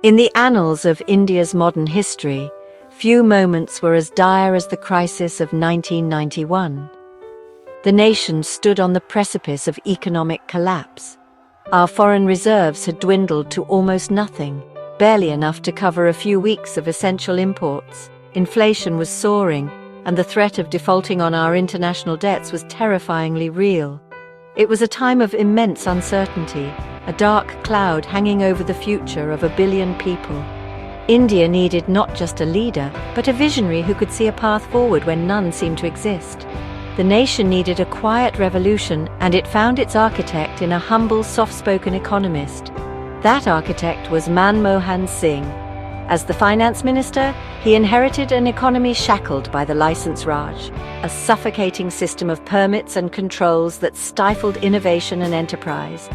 In the annals of India's modern history, few moments were as dire as the crisis of 1991. The nation stood on the precipice of economic collapse. Our foreign reserves had dwindled to almost nothing, barely enough to cover a few weeks of essential imports. Inflation was soaring, and the threat of defaulting on our international debts was terrifyingly real. It was a time of immense uncertainty, a dark cloud hanging over the future of 1 billion people. India needed not just a leader, but a visionary who could see a path forward when none seemed to exist. The nation needed a quiet revolution, and it found its architect in a humble, soft-spoken economist. That architect was Manmohan Singh. As the finance minister, he inherited an economy shackled by the license Raj, a suffocating system of permits and controls that stifled innovation and enterprise.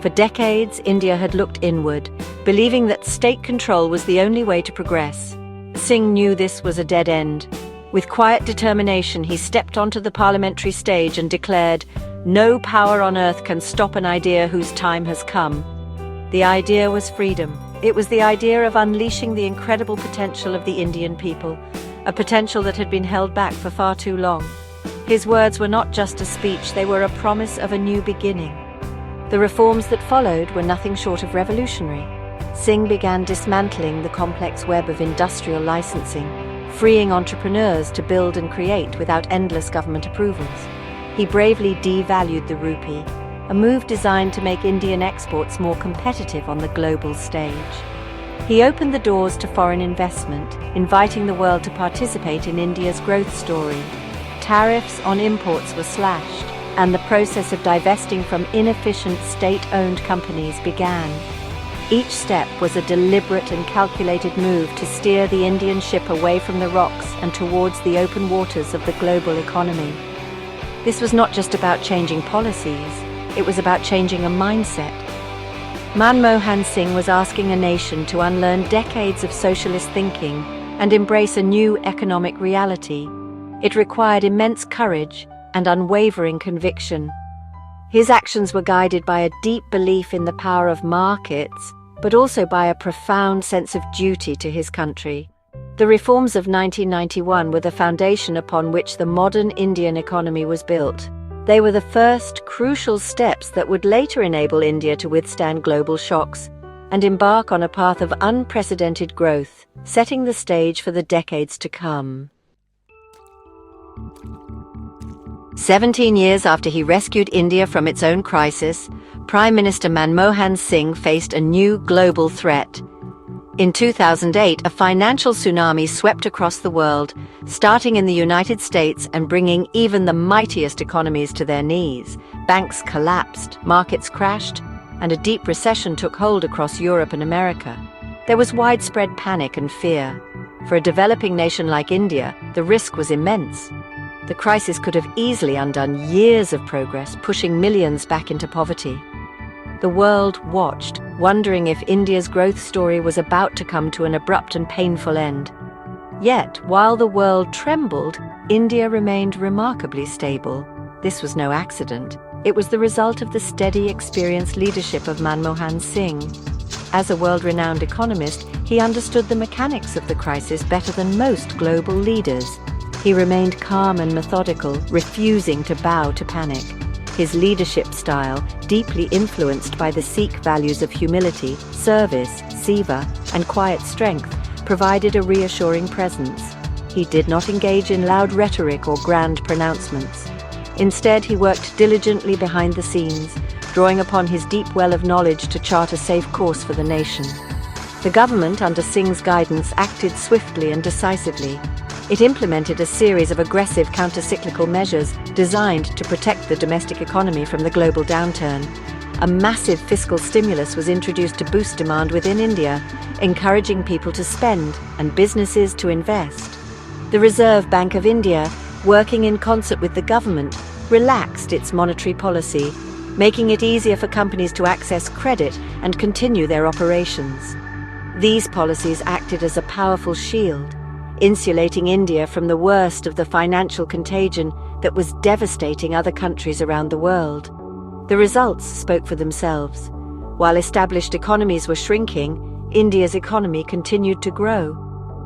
For decades, India had looked inward, believing that state control was the only way to progress. Singh knew this was a dead end. With quiet determination, he stepped onto the parliamentary stage and declared, "No power on earth can stop an idea whose time has come." The idea was freedom. It was the idea of unleashing the incredible potential of the Indian people, a potential that had been held back for far too long. His words were not just a speech, they were a promise of a new beginning. The reforms that followed were nothing short of revolutionary. Singh began dismantling the complex web of industrial licensing, freeing entrepreneurs to build and create without endless government approvals. He bravely devalued the rupee, a move designed to make Indian exports more competitive on the global stage. He opened the doors to foreign investment, inviting the world to participate in India's growth story. Tariffs on imports were slashed, and the process of divesting from inefficient state-owned companies began. Each step was a deliberate and calculated move to steer the Indian ship away from the rocks and towards the open waters of the global economy. This was not just about changing policies, it was about changing a mindset. Manmohan Singh was asking a nation to unlearn decades of socialist thinking and embrace a new economic reality. It required immense courage and unwavering conviction. His actions were guided by a deep belief in the power of markets, but also by a profound sense of duty to his country. The reforms of 1991 were the foundation upon which the modern Indian economy was built. They were the first crucial steps that would later enable India to withstand global shocks and embark on a path of unprecedented growth, setting the stage for the decades to come. 17 years after he rescued India from its own crisis, Prime Minister Manmohan Singh faced a new global threat. In 2008, a financial tsunami swept across the world, starting in the United States and bringing even the mightiest economies to their knees. Banks collapsed, markets crashed, and a deep recession took hold across Europe and America. There was widespread panic and fear. For a developing nation like India, the risk was immense. The crisis could have easily undone years of progress, pushing millions back into poverty. The world watched, wondering if India's growth story was about to come to an abrupt and painful end. Yet, while the world trembled, India remained remarkably stable. This was no accident. It was the result of the steady, experienced leadership of Manmohan Singh. As a world-renowned economist, he understood the mechanics of the crisis better than most global leaders. He remained calm and methodical, refusing to bow to panic. His leadership style, deeply influenced by the Sikh values of humility, service, seva, and quiet strength, provided a reassuring presence. He did not engage in loud rhetoric or grand pronouncements. Instead, he worked diligently behind the scenes, drawing upon his deep well of knowledge to chart a safe course for the nation. The government, under Singh's guidance, acted swiftly and decisively. It implemented a series of aggressive counter-cyclical measures designed to protect the domestic economy from the global downturn. A massive fiscal stimulus was introduced to boost demand within India, encouraging people to spend and businesses to invest. The Reserve Bank of India, working in concert with the government, relaxed its monetary policy, making it easier for companies to access credit and continue their operations. These policies acted as a powerful shield, insulating India from the worst of the financial contagion that was devastating other countries around the world. The results spoke for themselves. While established economies were shrinking, India's economy continued to grow.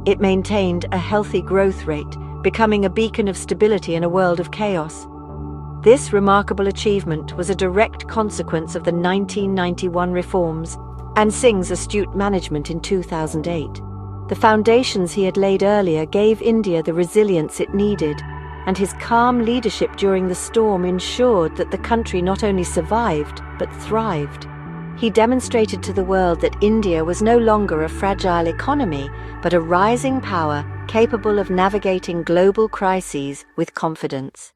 It maintained a healthy growth rate, becoming a beacon of stability in a world of chaos. This remarkable achievement was a direct consequence of the 1991 reforms and Singh's astute management in 2008. The foundations he had laid earlier gave India the resilience it needed, and his calm leadership during the storm ensured that the country not only survived, but thrived. He demonstrated to the world that India was no longer a fragile economy, but a rising power capable of navigating global crises with confidence.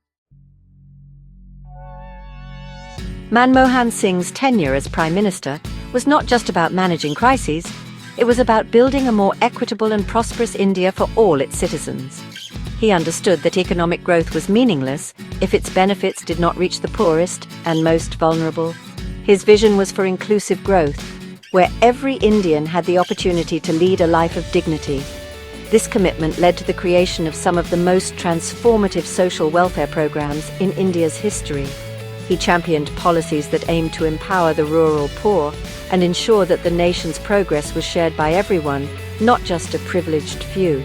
Manmohan Singh's tenure as Prime Minister was not just about managing crises, it was about building a more equitable and prosperous India for all its citizens. He understood that economic growth was meaningless if its benefits did not reach the poorest and most vulnerable. His vision was for inclusive growth, where every Indian had the opportunity to lead a life of dignity. This commitment led to the creation of some of the most transformative social welfare programs in India's history. He championed policies that aimed to empower the rural poor and ensure that the nation's progress was shared by everyone, not just a privileged few.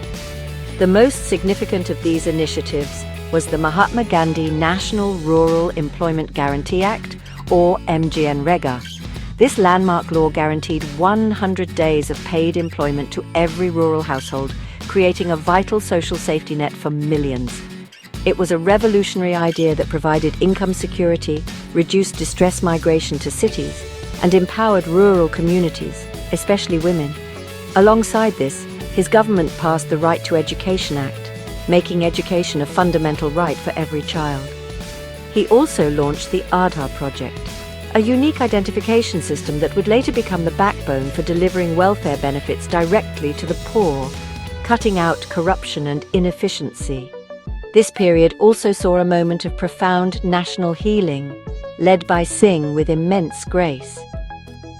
The most significant of these initiatives was the Mahatma Gandhi National Rural Employment Guarantee Act, or MGNREGA. This landmark law guaranteed 100 days of paid employment to every rural household, creating a vital social safety net for millions. It was a revolutionary idea that provided income security, reduced distress migration to cities, and empowered rural communities, especially women. Alongside this, his government passed the Right to Education Act, making education a fundamental right for every child. He also launched the Aadhaar project, a unique identification system that would later become the backbone for delivering welfare benefits directly to the poor, cutting out corruption and inefficiency. This period also saw a moment of profound national healing, led by Singh with immense grace.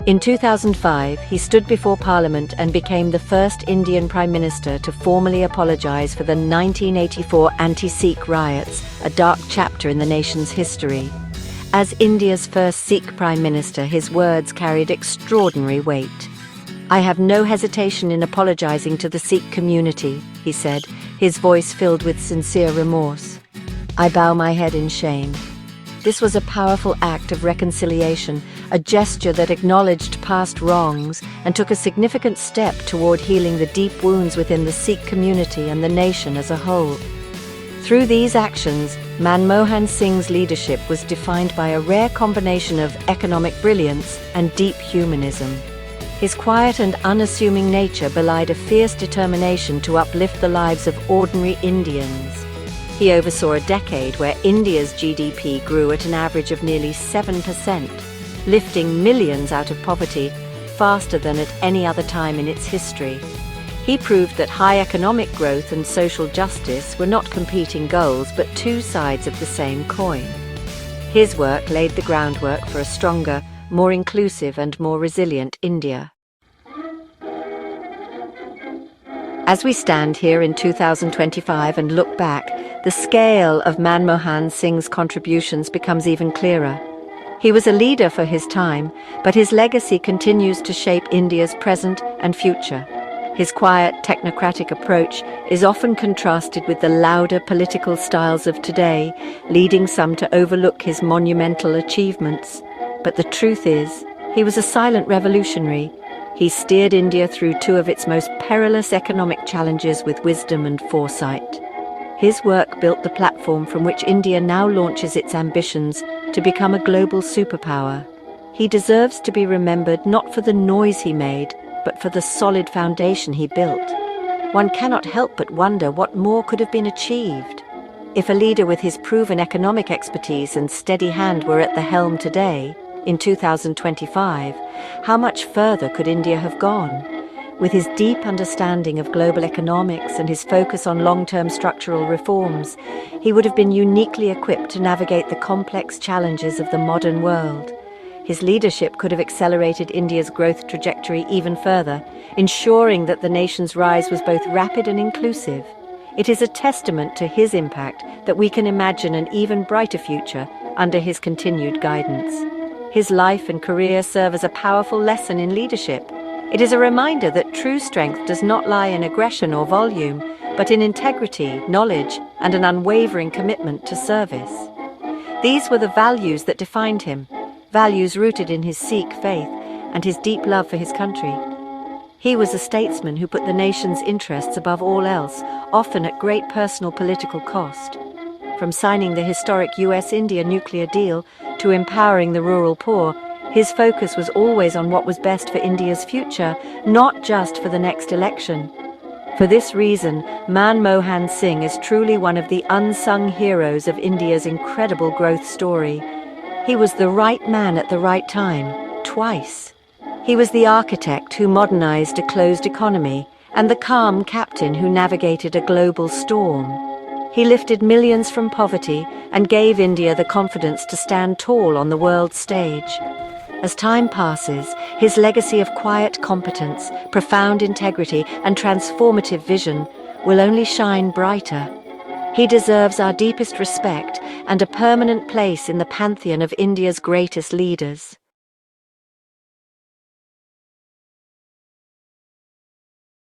In 2005, he stood before Parliament and became the first Indian Prime Minister to formally apologize for the 1984 anti-Sikh riots, a dark chapter in the nation's history. As India's first Sikh Prime Minister, his words carried extraordinary weight. "I have no hesitation in apologizing to the Sikh community," he said, his voice filled with sincere remorse. "I bow my head in shame." This was a powerful act of reconciliation, a gesture that acknowledged past wrongs and took a significant step toward healing the deep wounds within the Sikh community and the nation as a whole. Through these actions, Manmohan Singh's leadership was defined by a rare combination of economic brilliance and deep humanism. His quiet and unassuming nature belied a fierce determination to uplift the lives of ordinary Indians. He oversaw a decade where India's GDP grew at an average of nearly 7%, lifting millions out of poverty faster than at any other time in its history. He proved that high economic growth and social justice were not competing goals but two sides of the same coin. His work laid the groundwork for a stronger, more inclusive and more resilient India. As we stand here in 2025 and look back, the scale of Manmohan Singh's contributions becomes even clearer. He was a leader for his time, but his legacy continues to shape India's present and future. His quiet, technocratic approach is often contrasted with the louder political styles of today, leading some to overlook his monumental achievements. But the truth is, he was a silent revolutionary. He steered India through two of its most perilous economic challenges with wisdom and foresight. His work built the platform from which India now launches its ambitions to become a global superpower. He deserves to be remembered not for the noise he made, but for the solid foundation he built. One cannot help but wonder what more could have been achieved. If a leader with his proven economic expertise and steady hand were at the helm today, in 2025, how much further could India have gone? With his deep understanding of global economics and his focus on long-term structural reforms, he would have been uniquely equipped to navigate the complex challenges of the modern world. His leadership could have accelerated India's growth trajectory even further, ensuring that the nation's rise was both rapid and inclusive. It is a testament to his impact that we can imagine an even brighter future under his continued guidance. His life and career serve as a powerful lesson in leadership. It is a reminder that true strength does not lie in aggression or volume, but in integrity, knowledge, and an unwavering commitment to service. These were the values that defined him, values rooted in his Sikh faith and his deep love for his country. He was a statesman who put the nation's interests above all else, often at great personal political cost. From signing the historic US-India nuclear deal to empowering the rural poor, his focus was always on what was best for India's future, not just for the next election. For this reason, Manmohan Singh is truly one of the unsung heroes of India's incredible growth story. He was the right man at the right time, twice. He was the architect who modernized a closed economy and the calm captain who navigated a global storm. He lifted millions from poverty and gave India the confidence to stand tall on the world stage. As time passes, his legacy of quiet competence, profound integrity, and transformative vision will only shine brighter. He deserves our deepest respect and a permanent place in the pantheon of India's greatest leaders.